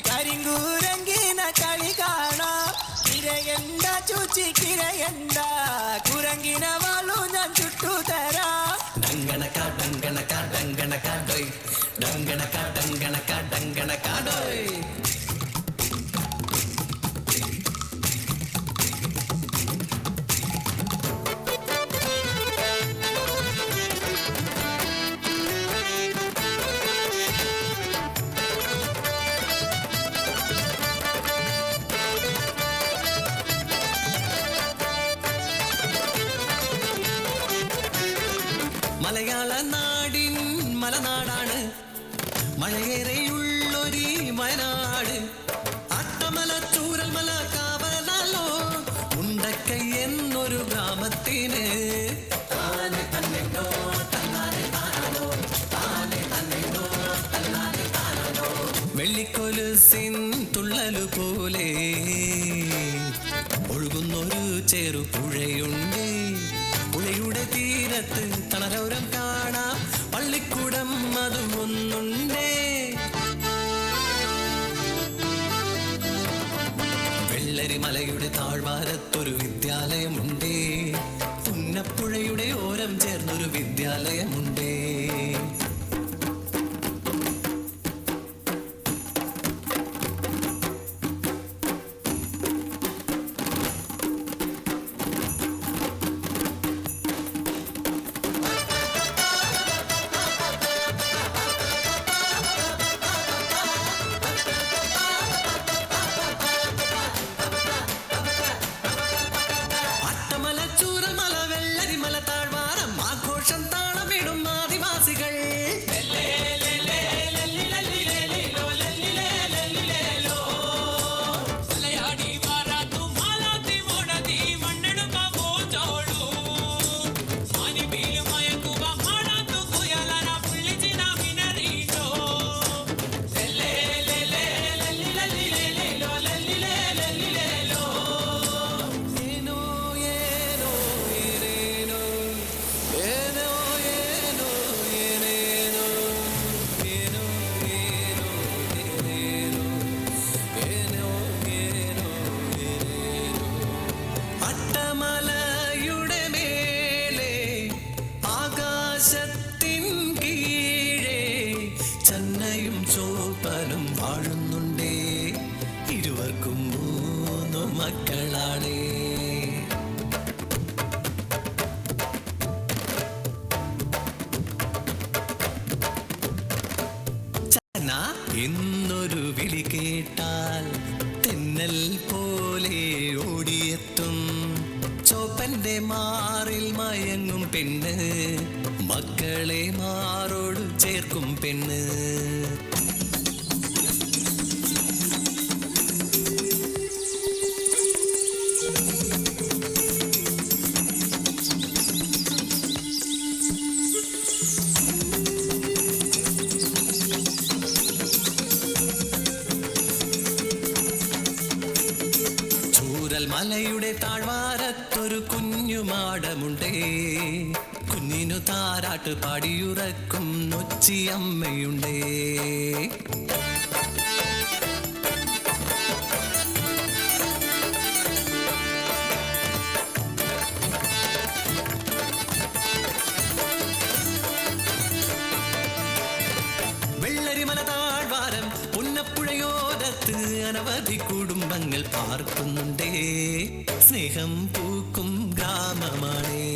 കരിങ്കൂരങ്കിന കളി കാണാം. കിരയണ്ട ചൂച്ചി കിരയണ്ട, കുരങ്ങിന വാളു ഞാൻ ചുട്ടുതരാം. ഡങ്കണക്ക ഡങ്കണക്ക ഡങ്കണക്ക ഡോയ്, ഡങ്കണക്ക ഡങ്കണക്ക ഡങ്കണക്ക ഡോയ്. മലയാള നാടിൻ മലനാടാണ്, മഴയേറെയുള്ളൊരു വയനാട്. അട്ടമല ചൂരൽമല കാവലാലോ ഉണ്ടക്കൈ എന്നൊരു ഗ്രാമത്തിന്. വെള്ളിക്കൊലുസിൻ തുള്ളലു പോലെ ഒഴുകുന്നൊരു ചെറുപുഴയുണ്ട്. പുഴയുടെ തീരത്ത് തണലോരം കാണാം പള്ളിക്കൂടം അതും ഒന്നുണ്ടേ. വെള്ളരിമലയുടെ താഴ്വാരത്തൊരു വിദ്യാലയമുണ്ടേ. പുന്നപ്പുഴയുടെ ഓരം ചേർന്നൊരു വിദ്യാലയമുണ്ടേ. വാഴുന്നുണ്ടേ, ഇരുവർക്കും 3 മക്കളാണേ. ചന എന്നൊരു വിളി കേട്ടാൽ തെന്നൽ പോലെ ഓടിയെത്തും. ചോപ്പന്റെ മാറിൽ മയങ്ങും പെണ്ണ്, മക്കളെ മാറോട് ചേർക്കും പെണ്ണ്. മലയുടെ താഴ്വാരത്തൊരു കുഞ്ഞുമാടമുണ്ടേ. കുഞ്ഞിനു താരാട്ട് പാടിയുറക്കും നൊച്ചിയമ്മയുണ്ടേ. വെള്ളരിമല താഴ്വാരം പുന്നപ്പുഴയോരത്ത് അനവധി കുടുംബങ്ങൾ പാർക്കുന്നുണ്ടേ. സ്നേഹം പൂക്കും ഗ്രാമമാണേ.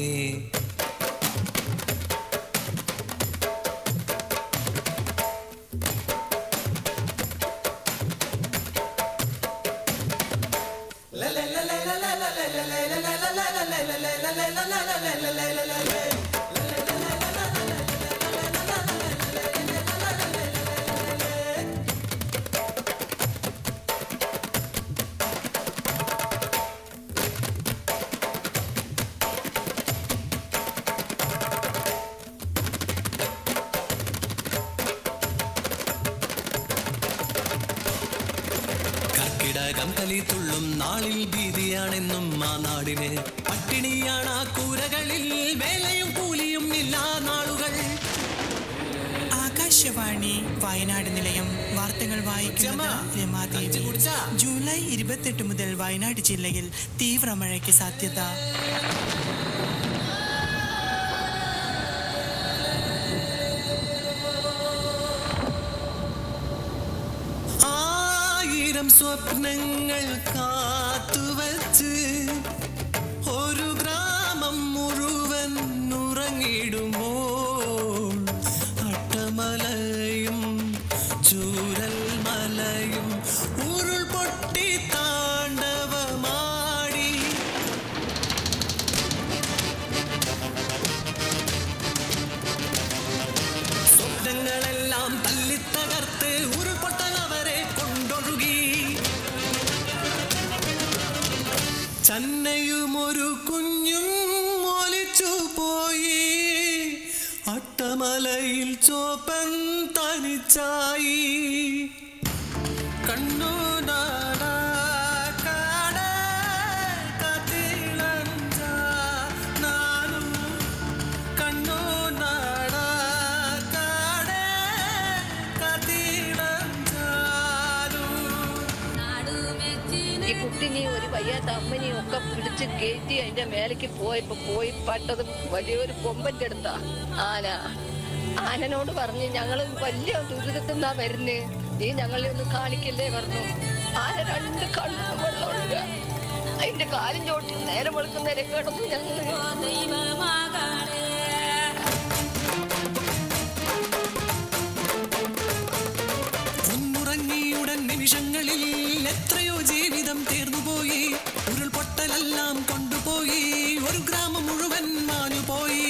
കലി തുള്ളും നാളിൽ ഭീതിയാണെന്നും ആ നാടിന്. പട്ടിണിയാണ് ആ കൂരകളിൽ, വേലയും കൂലിയും ഇല്ലാ നാളുകൾ. ആകാശ ആകാശവാണി വയനാട് നിലയം വാർത്തകൾ വായിക്കുന്നത് രമാദേവി. ജൂലൈ 28 മുതൽ വയനാട് ജില്ലയിൽ തീവ്ര മഴയ്ക്ക് സാധ്യത. ആയിരം സ്വപ്നങ്ങൾ കാത്തുവച്ച് ഒരു ഗ്രാമം മുഴുവൻ ഉറങ്ങിടുമ്പോൾ അട്ടമലയും ചൂരൽ മലയും ഉരുൾപൊട്ടി താണ്ഡവമാടി. സ്വപ്നങ്ങളെല്ലാം തല്ലിത്തകർത്ത് ഉരുൾപൊട്ടൽ അവരെ കൊണ്ടൊഴുകി. ചന്നയും ഒരു കുഞ്ഞും ഒലിച്ചു പോയി. അട്ടമലയിൽ ചോപ്പൻ തനിച്ചായി. കണ്ണു ഈ കുട്ടിനെയും ഒരു വയ്യാത്ത അമ്മനെയും ഒക്കെ പിടിച്ച് കയറ്റി അതിന്റെ മേലേക്ക് പോയി പട്ടത് വലിയൊരു കൊമ്പന്റെ അടുത്താ ആന. ആനനോട് പറഞ്ഞ് ഞങ്ങള് വലിയ ദുരിതത്തിന്നാ വരുന്നേ, നീ ഞങ്ങളെ ഒന്ന് കാണിക്കല്ലേ പറഞ്ഞു. ആന രണ്ട് കണ്ണും വെള്ളമൊഴുക. അതിന്റെ കാലും ചോട്ടി നേരം വെളുക്കുന്നേരെ കിടന്നു ഞങ്ങള്. ഒന്നുറങ്ങിയുടൻ നിമിഷങ്ങളിൽ എത്രയോ ജീവിതം തീർന്നുപോയി. ഉരുൾപൊട്ടലെല്ലാം കൊണ്ടുപോയി. ഒരു ഗ്രാമം മുഴുവൻ മാഞ്ഞുപോയി.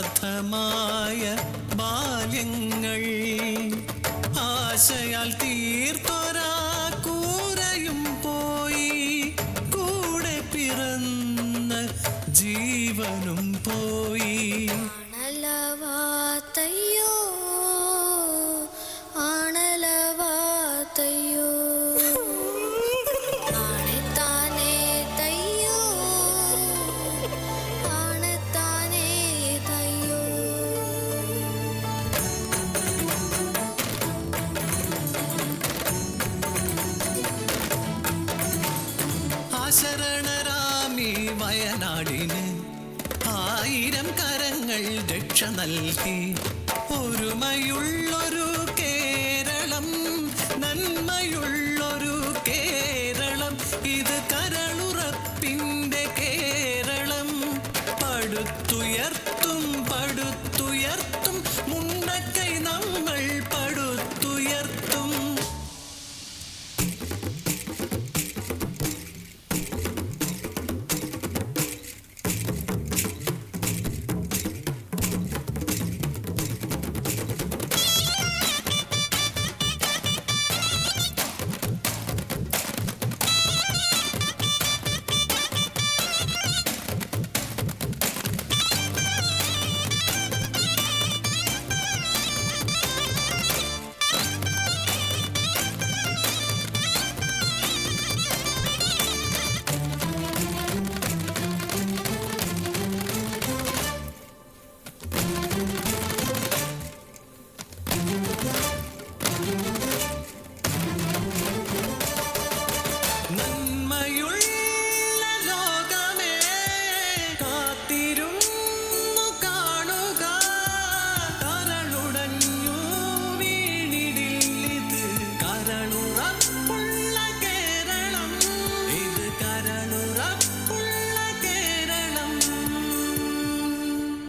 അനാഥമായ ബാല്യങ്ങൾ ആശയാൽ തീർത്തൊരാ കൂരയും പോയി. കൂടെ പിറന്ന ജീവനും പോയി. ആണലവാത്തയ്യോ ആണലവാത്തയ്യോ ആണെത്താനേ തയ്യോ ആണെത്താനേ തയ്യോ. ആശരണരാമി വയനാടിന് 1000 കരങ്ങൾ രക്ഷ നൽകി. ഒരുമയുള്ളൊരു